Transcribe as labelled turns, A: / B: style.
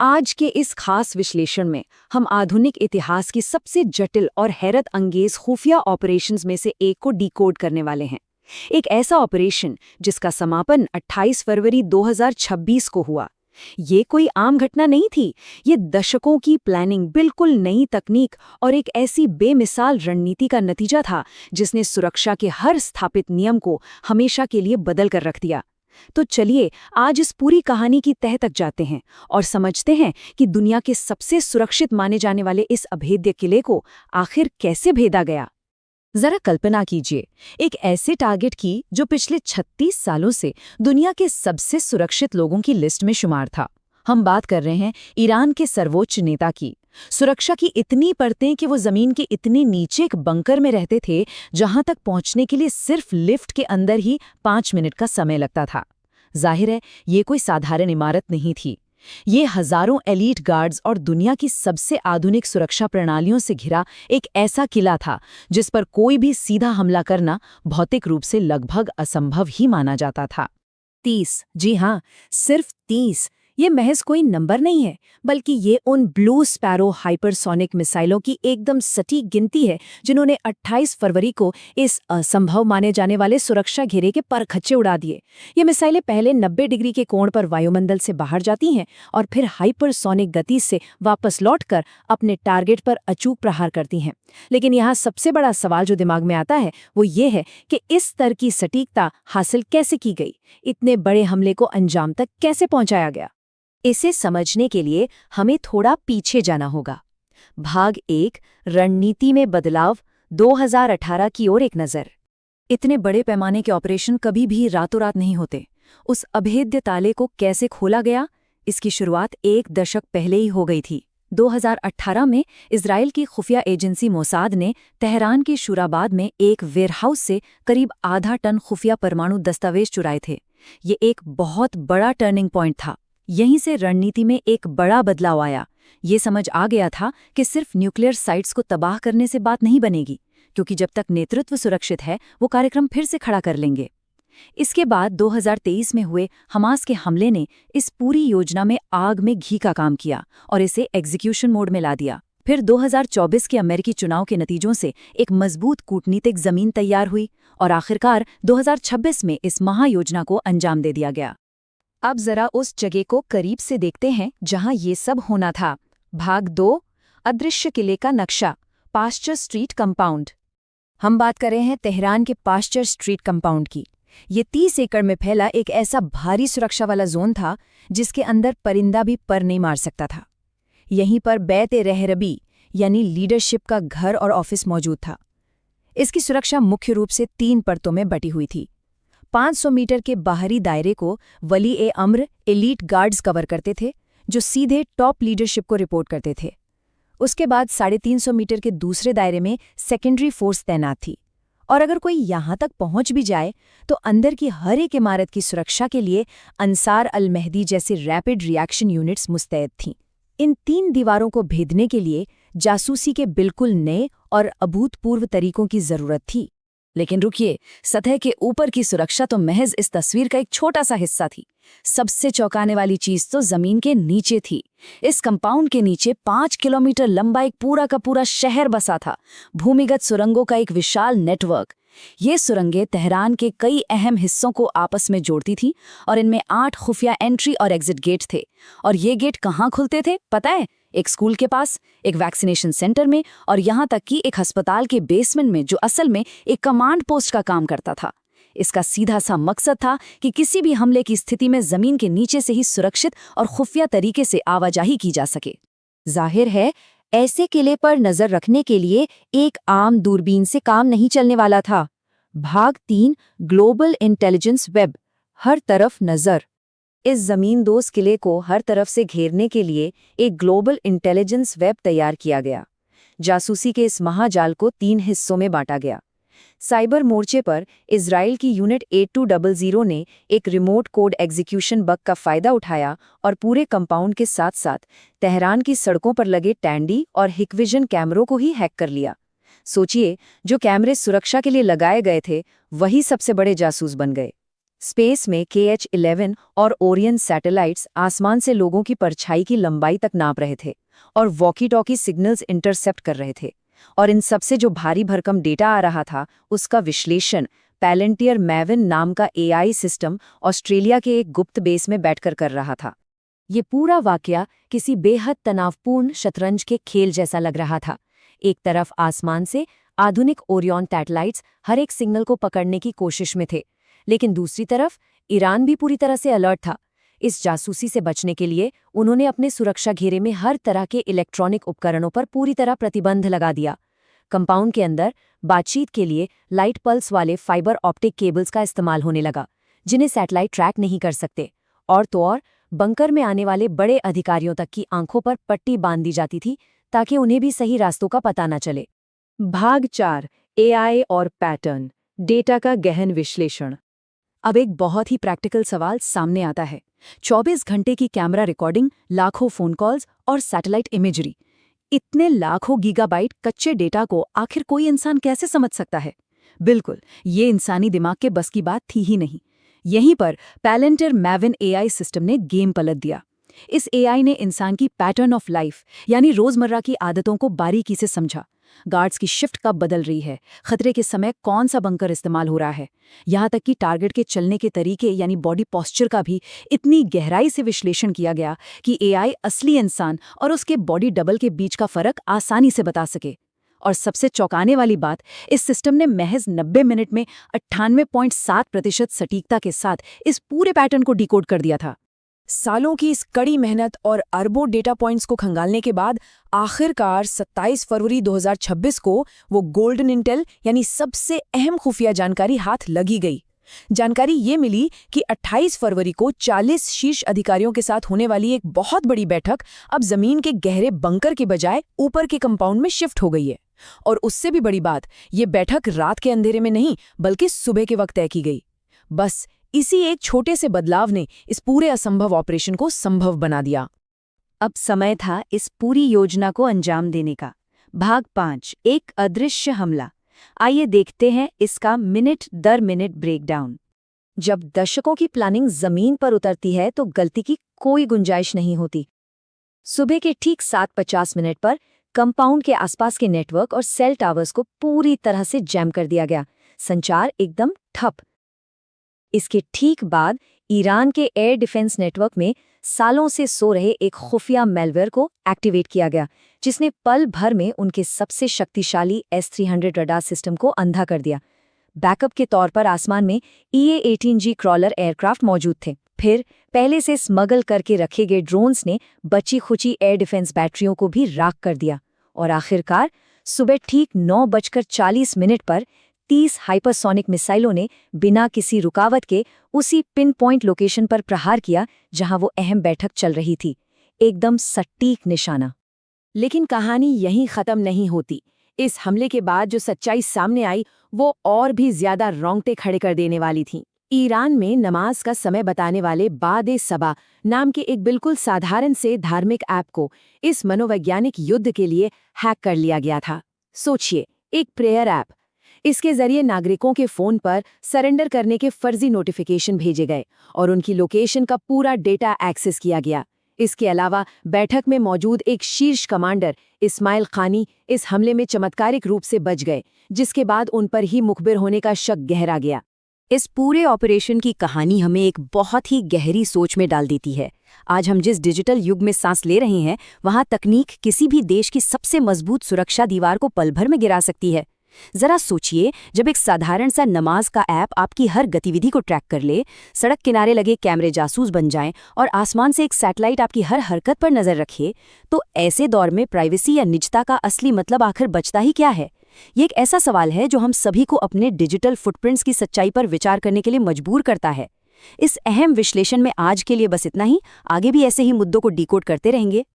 A: आज के इस खास विश्लेषण में हम आधुनिक इतिहास की सबसे जटिल और हैरत अंगेज खुफिया ऑपरेशंस में से एक को डिकोड करने वाले हैं। एक ऐसा ऑपरेशन जिसका समापन 28 फरवरी 2026 को हुआ। ये कोई आम घटना नहीं थी, ये दशकों की प्लानिंग, बिल्कुल नई तकनीक और एक ऐसी बेमिसाल रणनीति का नतीजा था जिसने सुरक्षा के हर स्थापित नियम को हमेशा के लिए बदल कर रख दिया। तो चलिए आज इस पूरी कहानी की तह तक जाते हैं और समझते हैं कि दुनिया के सबसे सुरक्षित माने जाने वाले इस अभेद्य किले को आखिर कैसे भेदा गया। जरा कल्पना कीजिए, एक ऐसे टारगेट की जो पिछले 36 सालों से दुनिया के सबसे सुरक्षित लोगों की लिस्ट में शुमार था। हम बात कर रहे हैं ईरान के सर्वोच्च नेता की। सुरक्षा की इतनी परतें कि वो जमीन के इतने नीचे एक बंकर में रहते थे जहां तक पहुंचने के लिए सिर्फ लिफ्ट के अंदर ही 5 मिनट का समय लगता था। जाहिर है ये कोई साधारण इमारत नहीं थी। ये हजारों एलीट गार्ड्स और दुनिया की सबसे आधुनिक सुरक्षा प्रणालियों से घिरा एक ऐसा किला था जिस पर कोई भी सीधा हमला करना भौतिक रूप से लगभग असंभव ही माना जाता था।
B: 30, जी हाँ, सिर्फ 30। ये महज कोई नंबर नहीं है, बल्कि ये उन ब्लू स्पैरो हाइपरसोनिक मिसाइलों की एकदम सटीक गिनती है जिन्होंने 28 फरवरी को इस असंभव माने जाने वाले सुरक्षा घेरे के परखच्चे उड़ा दिए। ये मिसाइलें पहले 90 डिग्री के कोण पर वायुमंडल से बाहर जाती हैं और फिर हाइपरसोनिक गति से वापस लौटकर अपने टारगेट पर अचूक प्रहार करती हैं। लेकिन यहाँ सबसे बड़ा सवाल जो दिमाग में आता है वो ये है कि इस स्तर की सटीकता हासिल कैसे की गई, इतने बड़े हमले को अंजाम तक कैसे पहुंचाया गया।
A: इसे समझने के लिए हमें थोड़ा पीछे जाना होगा। भाग 1, रणनीति में बदलाव, 2018 की ओर एक नज़र। इतने बड़े पैमाने के ऑपरेशन कभी भी रातों रात नहीं होते। उस अभेद्य ताले को कैसे खोला गया, इसकी शुरुआत 1 दशक पहले ही हो गई थी। 2018 में इजराइल की खुफिया एजेंसी मोसाद ने तेहरान के शुराबाद में एक वेयरहाउस से करीब आधा टन खुफिया परमाणु दस्तावेज चुराए थे। ये एक बहुत बड़ा टर्निंग पॉइंट था। यहीं से रणनीति में एक बड़ा बदलाव आया। ये समझ आ गया था कि सिर्फ न्यूक्लियर साइट्स को तबाह करने से बात नहीं बनेगी, क्योंकि जब तक नेतृत्व सुरक्षित है वो कार्यक्रम फिर से खड़ा कर लेंगे। इसके बाद 2023 में हुए हमास के हमले ने इस पूरी योजना में आग में घी का काम किया और इसे एग्जीक्यूशन मोड में ला दिया। फिर 2024 के अमेरिकी चुनाव के नतीजों से एक मजबूत कूटनीतिक जमीन तैयार हुई और आखिरकार 2026 में इस महायोजना को अंजाम दे दिया गया। अब जरा उस जगह को करीब से देखते हैं जहां ये सब होना था। भाग 2, अदृश्य किले का नक्शा, पास्चर स्ट्रीट कंपाउंड। हम बात कर रहे हैं तेहरान के पास्चर स्ट्रीट कंपाउंड की। ये 30 एकड़ में फैला एक ऐसा भारी सुरक्षा वाला जोन था जिसके अंदर परिंदा भी पर नहीं मार सकता था। यहीं पर बैत-ए-रहरबी यानी लीडरशिप का घर और ऑफिस मौजूद था। इसकी सुरक्षा मुख्य रूप से 3 परतों में बटी हुई थी। 500 मीटर के बाहरी दायरे को वली-ए-अम्र एलीट गार्ड्स कवर करते थे, जो सीधे टॉप लीडरशिप को रिपोर्ट करते थे। उसके बाद 350 मीटर के दूसरे दायरे में सेकेंडरी फोर्स तैनात थी, और अगर कोई यहां तक पहुंच भी जाए तो अंदर की हर एक इमारत की सुरक्षा के लिए अंसार अल मेहदी जैसी रैपिड रिएक्शन यूनिट्स मुस्तैद थीं। इन 3 दीवारों को भेदने के लिए जासूसी के बिल्कुल नए और अभूतपूर्व तरीकों की जरूरत थी। लेकिन रुकिए, सतह के ऊपर की सुरक्षा तो महज इस तस्वीर का एक छोटा सा हिस्सा थी। सबसे चौंकाने वाली चीज तो जमीन के नीचे थी। इस कंपाउंड के नीचे 5 किलोमीटर लंबा एक पूरा का पूरा शहर बसा था, भूमिगत सुरंगों का एक विशाल नेटवर्क। ये सुरंगें तेहरान के कई अहम हिस्सों को आपस में जोड़ती थीं और इनमें 8 खुफिया एंट्री और एग्जिट गेट थे। और ये गेट कहाँ खुलते थे पता है? एक स्कूल के पास, एक वैक्सीनेशन सेंटर में और यहाँ तक कि एक अस्पताल के बेसमेंट में, जो असल में एक कमांड पोस्ट का काम करता था। इसका सीधा सा मकसद था कि किसी भी हमले की स्थिति में जमीन के नीचे से ही सुरक्षित और खुफिया तरीके से आवाजाही की जा सके। जाहिर है ऐसे किले पर नजर रखने के लिए एक आम दूरबीन से काम नहीं चलने वाला था। भाग 3, ग्लोबल इंटेलिजेंस वेब, हर तरफ नजर। इस जमींदोज किले को हर तरफ से घेरने के लिए एक ग्लोबल इंटेलिजेंस वेब तैयार किया गया। जासूसी के इस महाजाल को 3 हिस्सों में बांटा गया। साइबर मोर्चे पर इजराइल की यूनिट 8200 ने एक रिमोट कोड एग्जीक्यूशन बग का फायदा उठाया और पूरे कंपाउंड के साथ साथ तेहरान की सड़कों पर लगे टैंडी और हिकविजन कैमरों को ही हैक कर लिया। सोचिए, जो कैमरे सुरक्षा के लिए लगाए गए थे वही सबसे बड़े जासूस बन गए। स्पेस में KH-11 और ओरियन सैटेलाइट्स आसमान से लोगों की परछाई की लंबाई तक नाप रहे थे और वॉकी-टॉकी सिग्नल्स इंटरसेप्ट कर रहे थे। और इन सबसे जो भारी भरकम डेटा आ रहा था, उसका विश्लेषण पैलेंटियर मैविन नाम का AI सिस्टम ऑस्ट्रेलिया के एक गुप्त बेस में बैठकर कर रहा था। ये पूरा वाकया किसी बेहद तनावपूर्ण शतरंज के खेल जैसा लग रहा था। एक तरफ आसमान से आधुनिक ओरियन सैटेलाइट्स हर एक सिग्नल को पकड़ने की कोशिश में थे, लेकिन दूसरी तरफ ईरान भी पूरी तरह से अलर्ट था। इस जासूसी से बचने के लिए उन्होंने अपने सुरक्षा घेरे में हर तरह के इलेक्ट्रॉनिक उपकरणों पर पूरी तरह प्रतिबंध लगा दिया। कंपाउंड के अंदर बातचीत के लिए लाइट पल्स वाले फाइबर ऑप्टिक केबल्स का इस्तेमाल होने लगा, जिन्हें सैटेलाइट ट्रैक नहीं कर सकते। और तो और बंकर में आने वाले बड़े अधिकारियों तक की आंखों पर पट्टी बांध दी जाती थी ताकि उन्हें भी सही रास्तों का पता न चले।
B: भाग 4 AI और पैटर्न, डेटा का गहन विश्लेषण। अब एक बहुत ही प्रैक्टिकल सवाल सामने आता है। 24 घंटे की कैमरा रिकॉर्डिंग, लाखों फोन कॉल्स और सैटेलाइट इमेजरी, इतने लाखों गीगाबाइट कच्चे डेटा को आखिर कोई इंसान कैसे समझ सकता है? बिल्कुल, ये इंसानी दिमाग के बस की बात थी ही नहीं। यहीं पर पैलेंटियर मैविन AI सिस्टम ने गेम पलट दिया। इस AI ने इंसान की पैटर्न ऑफ लाइफ यानी रोजमर्रा की आदतों को बारीकी से समझा। गार्ड्स की शिफ्ट कब बदल रही है, खतरे के समय कौन सा बंकर इस्तेमाल हो रहा है, यहाँ तक कि टारगेट के चलने के तरीके यानी बॉडी पॉस्चर का भी इतनी गहराई से विश्लेषण किया गया कि AI असली इंसान और उसके बॉडी डबल के बीच का फर्क आसानी से बता सके। और सबसे चौंकाने वाली बात, इस सिस्टम ने महज 90 मिनट में 98.7% सटीकता के साथ इस पूरे पैटर्न को डिकोड कर दिया था।
C: सालों की इस कड़ी मेहनत और अरबों डेटा पॉइंट्स को खंगालने के बाद आखिरकार 27 फरवरी 2026 को वो गोल्डन इंटेल यानी सबसे अहम खुफिया जानकारी हाथ लगी गई। जानकारी ये मिली कि 28 फरवरी को 40 शीर्ष अधिकारियों के साथ होने वाली एक बहुत बड़ी बैठक अब जमीन के गहरे बंकर के बजाय ऊपर के कंपाउंड में शिफ्ट हो गई है। और उससे भी बड़ी बात, ये बैठक रात के अंधेरे में नहीं बल्कि सुबह के वक्त तय की गई। बस इसी एक छोटे से बदलाव ने इस पूरे असंभव ऑपरेशन को संभव बना दिया।
A: अब समय था इस पूरी योजना को अंजाम देने का। भाग 5, एक अदृश्य हमला। आइए देखते हैं इसका मिनट दर मिनट ब्रेकडाउन। जब दशकों की प्लानिंग जमीन पर उतरती है तो गलती की कोई गुंजाइश नहीं होती। सुबह के ठीक 7:50 पर कंपाउंड के आसपास के नेटवर्क और सेल टावर्स को पूरी तरह से जैम कर दिया गया। संचार एकदम ठप। इसके ठीक बाद ईरान के एयर डिफेंस नेटवर्क में सालों से सो रहे एक खुफिया मैलवेयर को एक्टिवेट किया गया, जिसने पल भर में उनके सबसे शक्तिशाली S-300 रडार सिस्टम को अंधा कर दिया। बैकअप के तौर पर आसमान में EA-18G क्रॉलर एयरक्राफ्ट मौजूद थे। फिर पहले से स्मगल करके रखे गए ड्रोन्स ने बची खुची एयर डिफेंस बैटरियों को भी राख कर दिया। और आखिरकार सुबह ठीक 9:40 पर 30 हाइपरसोनिक मिसाइलों ने बिना किसी रुकावट के उसी पिन पॉइंट लोकेशन पर प्रहार किया जहां वो अहम बैठक चल रही थी। एकदम सटीक निशाना।
B: लेकिन कहानी यहीं खत्म नहीं होती। इस हमले के बाद जो सच्चाई सामने आई वो और भी ज्यादा रोंगटे खड़े कर देने वाली थी। ईरान में नमाज का समय बताने वाले बाद-ए-सबा नाम के एक बिल्कुल साधारण से धार्मिक ऐप को इस मनोवैज्ञानिक युद्ध के लिए हैक कर लिया गया था। सोचिए, एक प्रेयर ऐप। इसके जरिए नागरिकों के फोन पर सरेंडर करने के फर्जी नोटिफिकेशन भेजे गए और उनकी लोकेशन का पूरा डेटा एक्सेस किया गया। इसके अलावा बैठक में मौजूद एक शीर्ष कमांडर इस्माइल खानी इस हमले में चमत्कारिक रूप से बच गए, जिसके बाद उन पर ही मुखबिर होने का शक गहरा गया। इस पूरे ऑपरेशन की कहानी हमें एक बहुत ही गहरी सोच में डाल देती है। आज हम जिस डिजिटल युग में सांस ले रहे हैं, वहाँ तकनीक किसी भी देश की सबसे मजबूत सुरक्षा दीवार को पल भर में गिरा सकती है। जरा सोचिए, जब एक साधारण सा नमाज का ऐप आपकी हर गतिविधि को ट्रैक कर ले, सड़क किनारे लगे कैमरे जासूस बन जाएं और आसमान से एक सैटेलाइट आपकी हर हरकत पर नजर रखे, तो ऐसे दौर में प्राइवेसी या निजता का असली मतलब आखिर बचता ही क्या है? ये एक ऐसा सवाल है जो हम सभी को अपने डिजिटल फुटप्रिंट्स की सच्चाई पर विचार करने के लिए मजबूर करता है। इस अहम विश्लेषण में आज के लिए बस इतना ही। आगे भी ऐसे ही मुद्दों को डिकोड करते रहेंगे।